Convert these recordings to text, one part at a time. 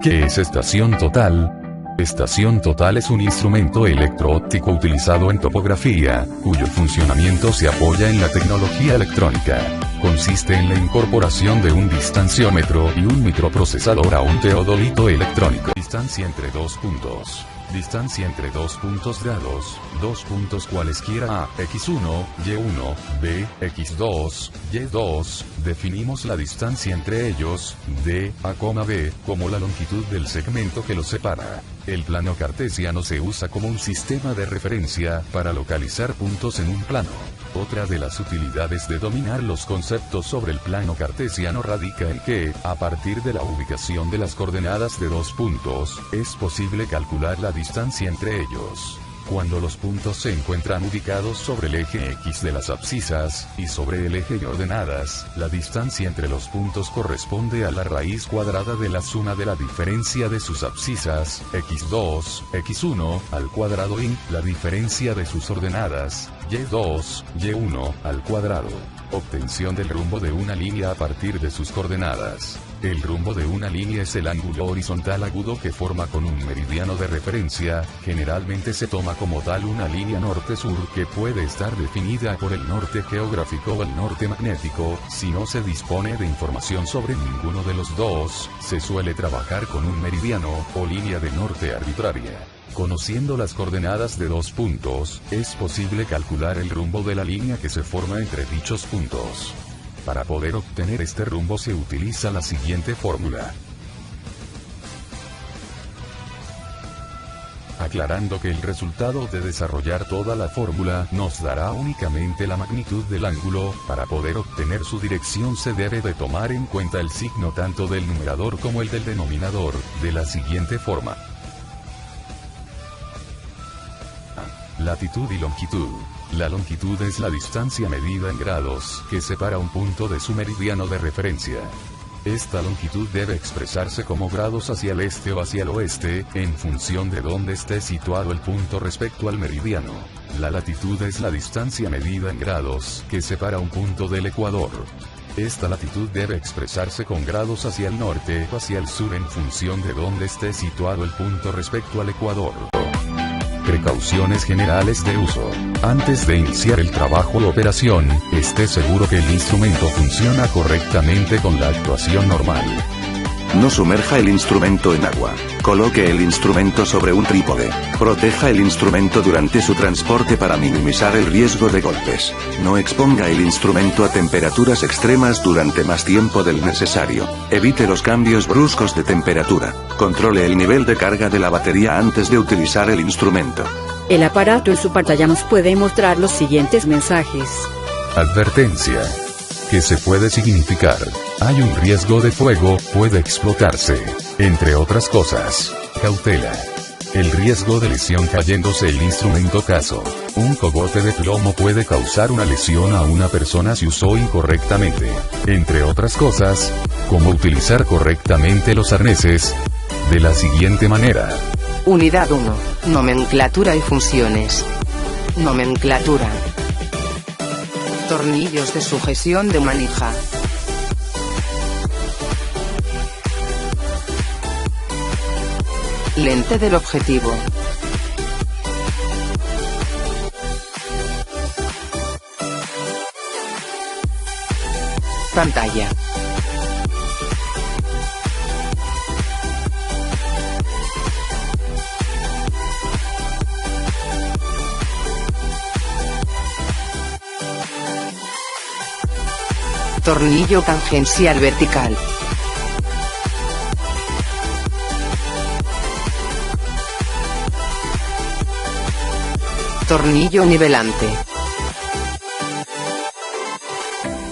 ¿Qué es estación total? Estación total es un instrumento electro-óptico utilizado en topografía, cuyo funcionamiento se apoya en la tecnología electrónica. Consiste en la incorporación de un distanciómetro y un microprocesador a un teodolito electrónico. Distancia entre dos puntos. Distancia entre dos puntos grados, dos puntos cualesquiera A, x1, y1, B, x2, y2, definimos la distancia entre ellos, d, a, b, como la longitud del segmento que los separa. El plano cartesiano se usa como un sistema de referencia para localizar puntos en un plano. Otra de las utilidades de dominar los conceptos sobre el plano cartesiano radica en que, a partir de la ubicación de las coordenadas de dos puntos, es posible calcular la distancia entre ellos. Cuando los puntos se encuentran ubicados sobre el eje X de las abscisas, y sobre el eje Y ordenadas, la distancia entre los puntos corresponde a la raíz cuadrada de la suma de la diferencia de sus abscisas, x2, x1, al cuadrado y la diferencia de sus ordenadas, y2, y1, al cuadrado. Obtención del rumbo de una línea a partir de sus coordenadas. El rumbo de una línea es el ángulo horizontal agudo que forma con un meridiano de referencia. Generalmente se toma como tal una línea norte-sur que puede estar definida por el norte geográfico o el norte magnético. Si no se dispone de información sobre ninguno de los dos, se suele trabajar con un meridiano o línea de norte arbitraria. Conociendo las coordenadas de dos puntos, es posible calcular el rumbo de la línea que se forma entre dichos puntos. Para poder obtener este rumbo se utiliza la siguiente fórmula. Aclarando que el resultado de desarrollar toda la fórmula nos dará únicamente la magnitud del ángulo. Para poder obtener su dirección se debe de tomar en cuenta el signo tanto del numerador como el del denominador, de la siguiente forma. Latitud y longitud. La longitud es la distancia medida en grados que separa un punto de su meridiano de referencia. Esta longitud debe expresarse como grados hacia el este o hacia el oeste, en función de dónde esté situado el punto respecto al meridiano. La latitud es la distancia medida en grados que separa un punto del ecuador. Esta latitud debe expresarse con grados hacia el norte o hacia el sur en función de dónde esté situado el punto respecto al ecuador. Precauciones generales de uso. Antes de iniciar el trabajo o operación, esté seguro que el instrumento funciona correctamente con la actuación normal. No sumerja el instrumento en agua. Coloque el instrumento sobre un trípode. Proteja el instrumento durante su transporte para minimizar el riesgo de golpes. No exponga el instrumento a temperaturas extremas durante más tiempo del necesario. Evite los cambios bruscos de temperatura. Controle el nivel de carga de la batería antes de utilizar el instrumento. El aparato en su pantalla nos puede mostrar los siguientes mensajes. Advertencia. ¿Qué se puede significar? Hay un riesgo de fuego, puede explotarse. Entre otras cosas. Cautela. El riesgo de lesión cayéndose el instrumento caso. Un cogote de plomo puede causar una lesión a una persona si usó incorrectamente. Entre otras cosas. Cómo utilizar correctamente los arneses. De la siguiente manera. Unidad 1. Nomenclatura y funciones. Nomenclatura. Tornillos de sujeción de manija. Lente del objetivo. Pantalla. Tornillo tangencial vertical. Tornillo nivelante.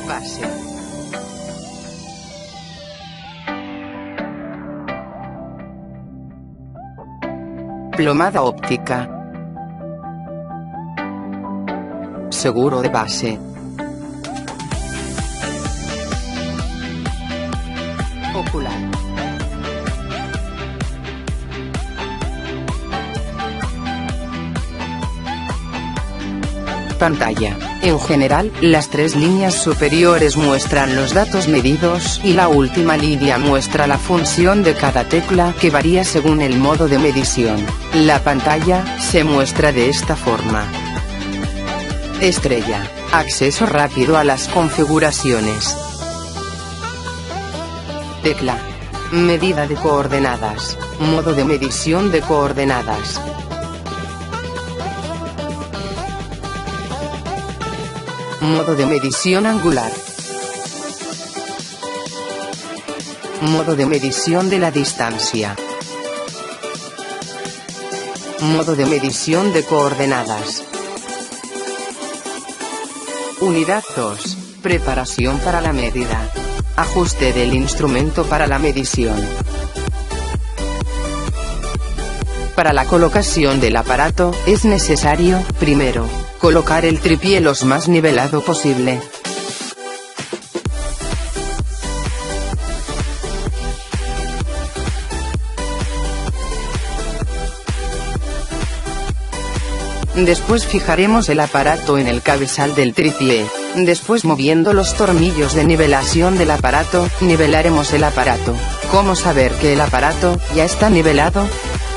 Base. Plomada óptica. Seguro de base. Ocular. pantalla. En general, las tres líneas superiores muestran los datos medidos y la última línea muestra la función de cada tecla que varía según el modo de medición. La pantalla se muestra de esta forma. Estrella. Acceso rápido a las configuraciones. Tecla. Medida de coordenadas. Modo de medición de coordenadas. Modo de medición angular. Modo de medición de la distancia. Modo de medición de coordenadas. Unidad 2. Preparación para la medida. Ajuste del instrumento para la medición. Para la colocación del aparato, es necesario, primero, colocar el trípode lo más nivelado posible. Después fijaremos el aparato en el cabezal del trípode. Después, moviendo los tornillos de nivelación del aparato, nivelaremos el aparato. ¿Cómo saber que el aparato ya está nivelado?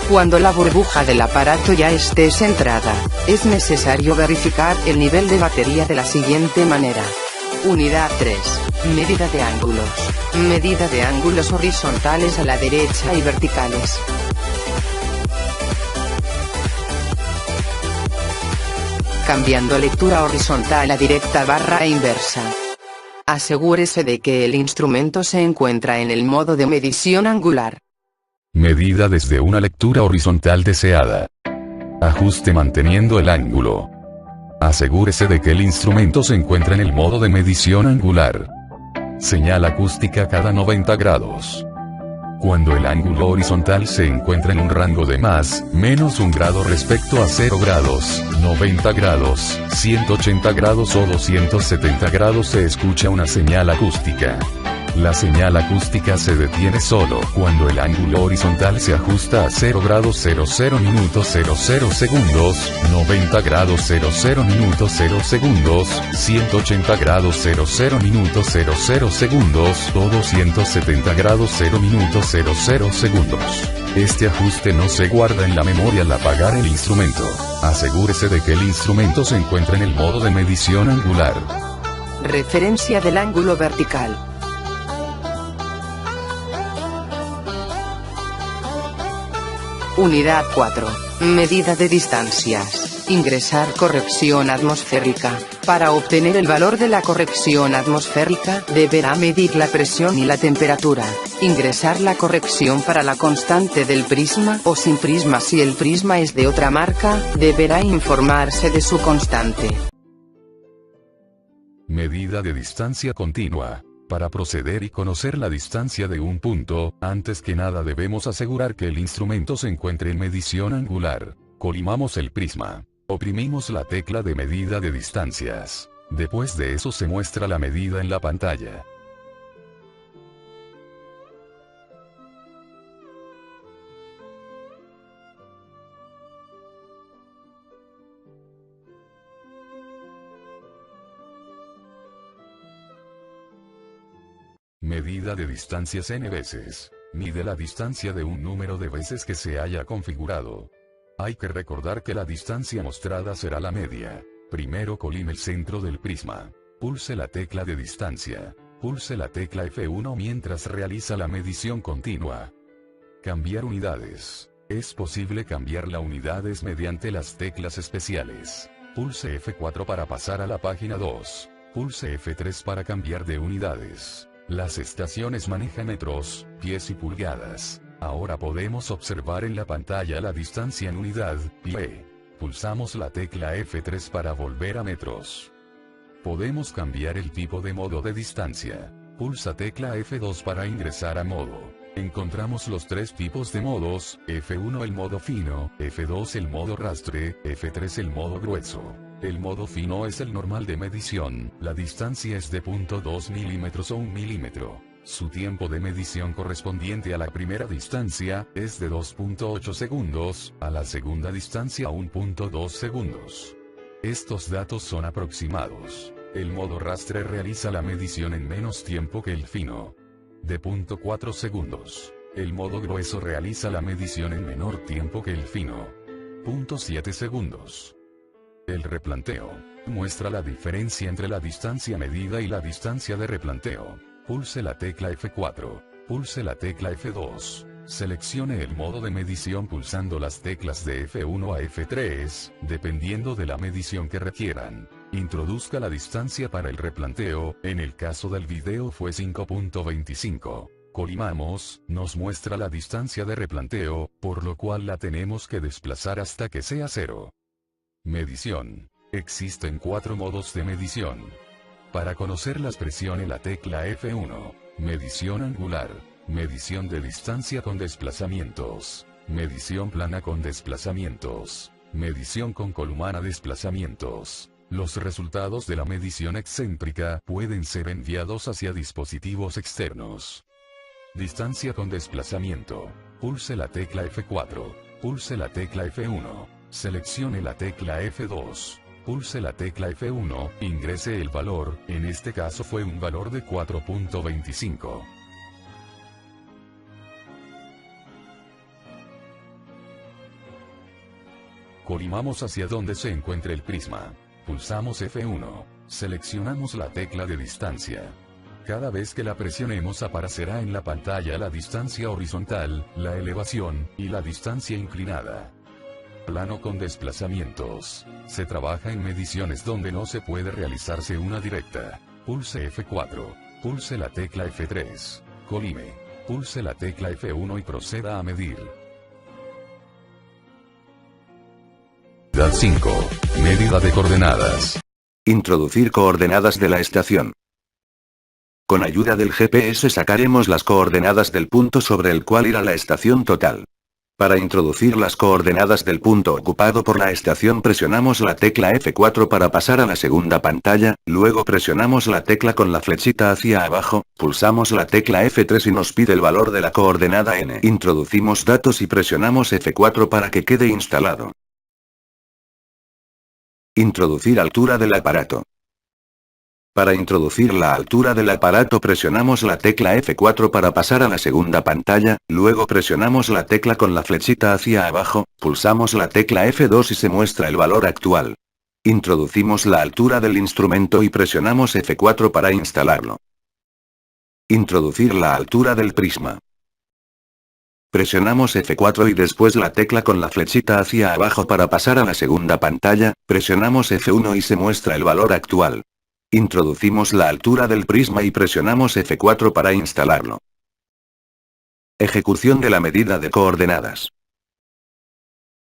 Cuando la burbuja del aparato ya esté centrada, es necesario verificar el nivel de batería de la siguiente manera. Unidad 3. Medida de ángulos. Medida de ángulos horizontales a la derecha y verticales. Cambiando lectura horizontal a directa barra e inversa. Asegúrese de que el instrumento se encuentra en el modo de medición angular. Medida desde una lectura horizontal deseada. Ajuste manteniendo el ángulo. Asegúrese de que el instrumento se encuentra en el modo de medición angular. Señal acústica cada 90 grados. Cuando el ángulo horizontal se encuentra en un rango de más, menos 1 grado respecto a 0 grados, 90 grados, 180 grados o 270 grados se escucha una señal acústica. La señal acústica se detiene solo cuando el ángulo horizontal se ajusta a 0 grados 00 minutos 00 segundos, 90 grados 00 minutos 0 segundos, 180 grados 00 minutos 00 segundos o 270 grados 0 minutos 00 segundos. Este ajuste no se guarda en la memoria al apagar el instrumento. Asegúrese de que el instrumento se encuentre en el modo de medición angular. Referencia del ángulo vertical. Unidad 4. Medida de distancias. Ingresar corrección atmosférica. Para obtener el valor de la corrección atmosférica, deberá medir la presión y la temperatura. Ingresar la corrección para la constante del prisma o sin prisma. Si el prisma es de otra marca, deberá informarse de su constante. Medida de distancia continua. Para proceder y conocer la distancia de un punto, antes que nada debemos asegurar que el instrumento se encuentre en medición angular. Colimamos el prisma. Oprimimos la tecla de medida de distancias. Después de eso se muestra la medida en la pantalla. Medida de distancias n veces. Mide la distancia de un número de veces que se haya configurado. Hay que recordar que la distancia mostrada será la media. Primero colime el centro del prisma. Pulse la tecla de distancia. Pulse la tecla F1 mientras realiza la medición continua. Cambiar unidades. Es posible cambiar las unidades mediante las teclas especiales. Pulse F4 para pasar a la página 2. Pulse F3 para cambiar de unidades. Las estaciones manejan metros, pies y pulgadas. Ahora podemos observar en la pantalla la distancia en unidad, pie. Pulsamos la tecla F3 para volver a metros. Podemos cambiar el tipo de modo de distancia. Pulsa tecla F2 para ingresar a modo. Encontramos los tres tipos de modos, F1 el modo fino, F2 el modo rastre, F3 el modo grueso. El modo fino es el normal de medición, la distancia es de 0.2 milímetros o 1 milímetro. Su tiempo de medición correspondiente a la primera distancia, es de 2.8 segundos, a la segunda distancia 1.2 segundos. Estos datos son aproximados. El modo rastre realiza la medición en menos tiempo que el fino. De 0.4 segundos. El modo grueso realiza la medición en menor tiempo que el fino. 0.7 segundos. El replanteo muestra la diferencia entre la distancia medida y la distancia de replanteo. Pulse la tecla F4. Pulse la tecla F2. Seleccione el modo de medición pulsando las teclas de F1 a F3, dependiendo de la medición que requieran. Introduzca la distancia para el replanteo, en el caso del video fue 5.25. Colimamos, nos muestra la distancia de replanteo, por lo cual la tenemos que desplazar hasta que sea 0. Medición. Existen 4 modos de medición. Para conocerlas presione la tecla F1. Medición angular. Medición de distancia con desplazamientos. Medición plana con desplazamientos. Medición con columana desplazamientos. Los resultados de la medición excéntrica pueden ser enviados hacia dispositivos externos. Distancia con desplazamiento. Pulse la tecla F4. Pulse la tecla F1. Seleccione la tecla F2. Pulse la tecla F1, ingrese el valor, en este caso fue un valor de 4.25. Colimamos hacia donde se encuentre el prisma. Pulsamos F1. Seleccionamos la tecla de distancia. Cada vez que la presionemos aparecerá en la pantalla la distancia horizontal, la elevación, y la distancia inclinada. Plano con desplazamientos. Se trabaja en mediciones donde no se puede realizarse una directa. Pulse F4. Pulse la tecla F3. Colime. Pulse la tecla F1 y proceda a medir. 5. Medida de coordenadas. Introducir coordenadas de la estación. Con ayuda del GPS sacaremos las coordenadas del punto sobre el cual irá la estación total. Para introducir las coordenadas del punto ocupado por la estación presionamos la tecla F4 para pasar a la segunda pantalla, luego presionamos la tecla con la flechita hacia abajo, pulsamos la tecla F3 y nos pide el valor de la coordenada N. Introducimos datos y presionamos F4 para que quede instalado. Introducir altura del aparato. Para introducir la altura del aparato presionamos la tecla F4 para pasar a la segunda pantalla, luego presionamos la tecla con la flechita hacia abajo, pulsamos la tecla F2 y se muestra el valor actual. Introducimos la altura del instrumento y presionamos F4 para instalarlo. Introducir la altura del prisma. Presionamos F4 y después la tecla con la flechita hacia abajo para pasar a la segunda pantalla, presionamos F1 y se muestra el valor actual. Introducimos la altura del prisma y presionamos F4 para instalarlo. Ejecución de la medida de coordenadas.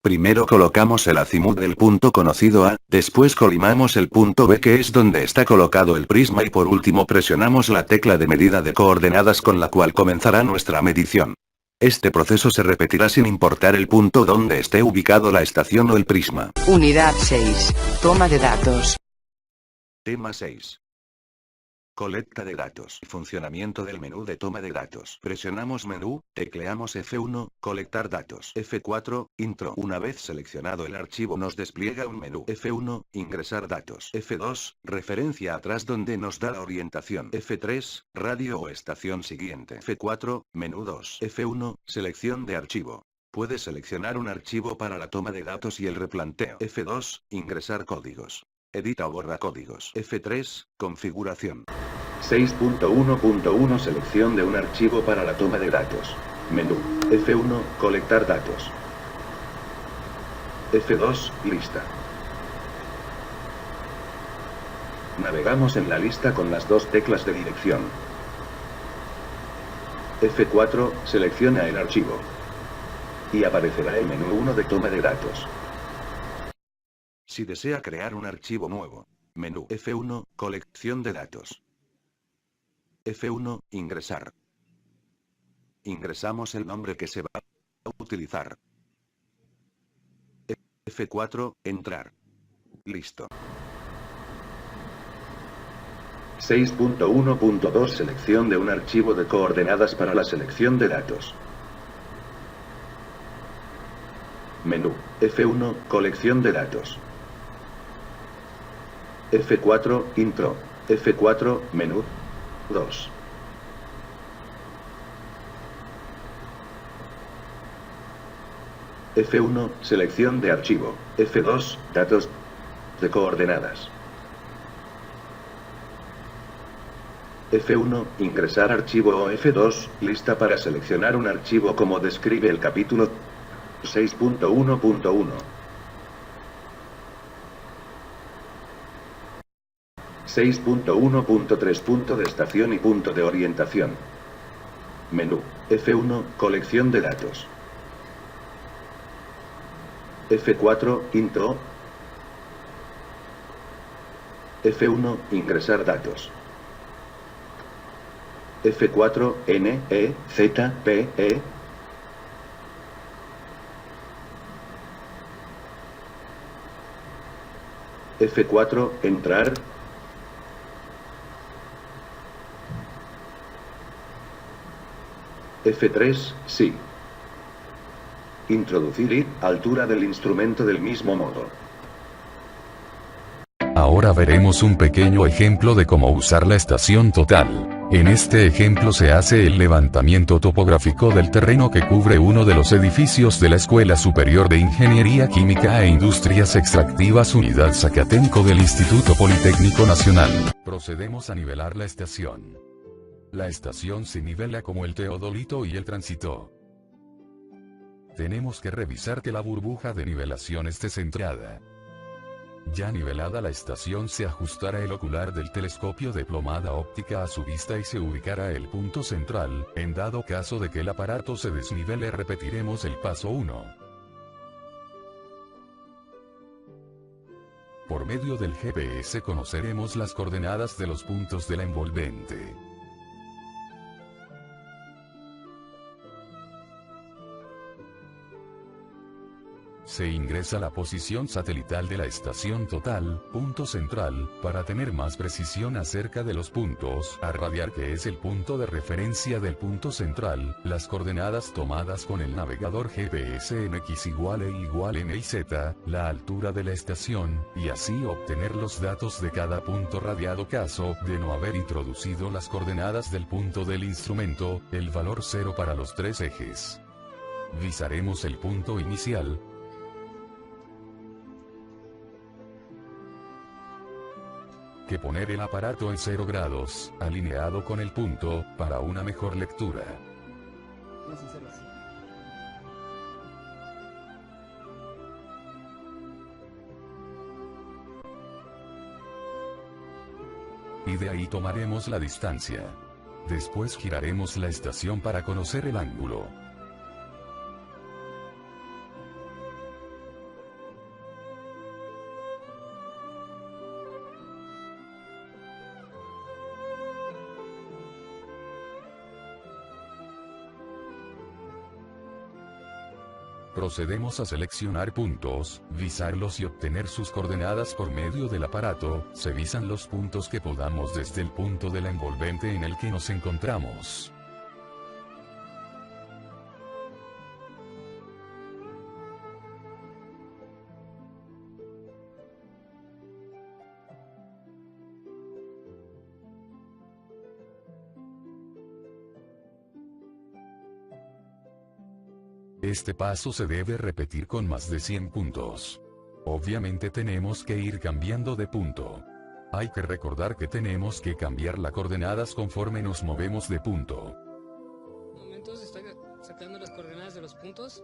Primero colocamos el azimut del punto conocido A, después colimamos el punto B que es donde está colocado el prisma y por último presionamos la tecla de medida de coordenadas con la cual comenzará nuestra medición. Este proceso se repetirá sin importar el punto donde esté ubicado la estación o el prisma. Unidad 6. Toma de datos. Tema 6. Colecta de datos. Funcionamiento del menú de toma de datos. Presionamos menú, tecleamos F1, colectar datos. F4, intro. Una vez seleccionado el archivo nos despliega un menú. F1, ingresar datos. F2, referencia atrás donde nos da la orientación. F3, radio o estación siguiente. F4, menú 2. F1, selección de archivo. Puede seleccionar un archivo para la toma de datos y el replanteo. F2, ingresar códigos. Edita o borra códigos. F3, configuración. 6.1.1 Selección de un archivo para la toma de datos. Menú. F1, colectar datos. F2, lista. Navegamos en la lista con las dos teclas de dirección. F4, selecciona el archivo. Y aparecerá el menú 1 de toma de datos. Si desea crear un archivo nuevo. Menú F1, colección de datos. F1, ingresar. Ingresamos el nombre que se va a utilizar. F4, entrar. Listo. 6.1.2 Selección de un archivo de coordenadas para la selección de datos. Menú F1, colección de datos. F4, intro. F4, menú. 2. F1, selección de archivo. F2, datos de coordenadas. F1, ingresar archivo o F2, lista para seleccionar un archivo como describe el capítulo 6.1.1. 6.1.3 punto de estación y punto de orientación. Menú. F1, colección de datos. F4, intro. F1, ingresar datos. F4, N, E, Z, P, E. F4, entrar. F3, sí. Introducir y altura del instrumento del mismo modo. Ahora veremos un pequeño ejemplo de cómo usar la estación total. En este ejemplo se hace el levantamiento topográfico del terreno que cubre uno de los edificios de la Escuela Superior de Ingeniería Química e Industrias Extractivas Unidad Zacatenco del Instituto Politécnico Nacional. Procedemos a nivelar la estación. La estación se nivela como el teodolito y el tránsito. Tenemos que revisar que la burbuja de nivelación esté centrada. Ya nivelada la estación, se ajustará el ocular del telescopio de plomada óptica a su vista y se ubicará el punto central. En dado caso de que el aparato se desnivele, repetiremos el paso 1. Por medio del GPS conoceremos las coordenadas de los puntos de la envolvente. Se ingresa la posición satelital de la estación total, punto central, para tener más precisión acerca de los puntos a radiar, que es el punto de referencia del punto central, las coordenadas tomadas con el navegador GPS en X igual E igual N y Z, la altura de la estación, y así obtener los datos de cada punto radiado caso de no haber introducido las coordenadas del punto del instrumento, el valor 0 para los 3 ejes. Visaremos el punto inicial. Que poner el aparato en 0 grados, alineado con el punto, para una mejor lectura. Y de ahí tomaremos la distancia. Después giraremos la estación para conocer el ángulo. Procedemos a seleccionar puntos, visarlos y obtener sus coordenadas por medio del aparato. Se visan los puntos que podamos desde el punto de la envolvente en el que nos encontramos. Este paso se debe repetir con más de 100 puntos. Obviamente tenemos que ir cambiando de punto. Hay que recordar que tenemos que cambiar las coordenadas conforme nos movemos de punto. Momentos, estoy sacando las coordenadas de los puntos.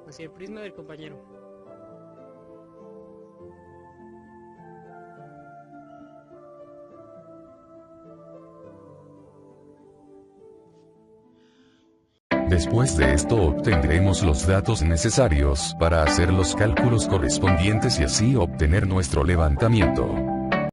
Hacia el prisma del compañero. Después de esto obtendremos los datos necesarios para hacer los cálculos correspondientes y así obtener nuestro levantamiento.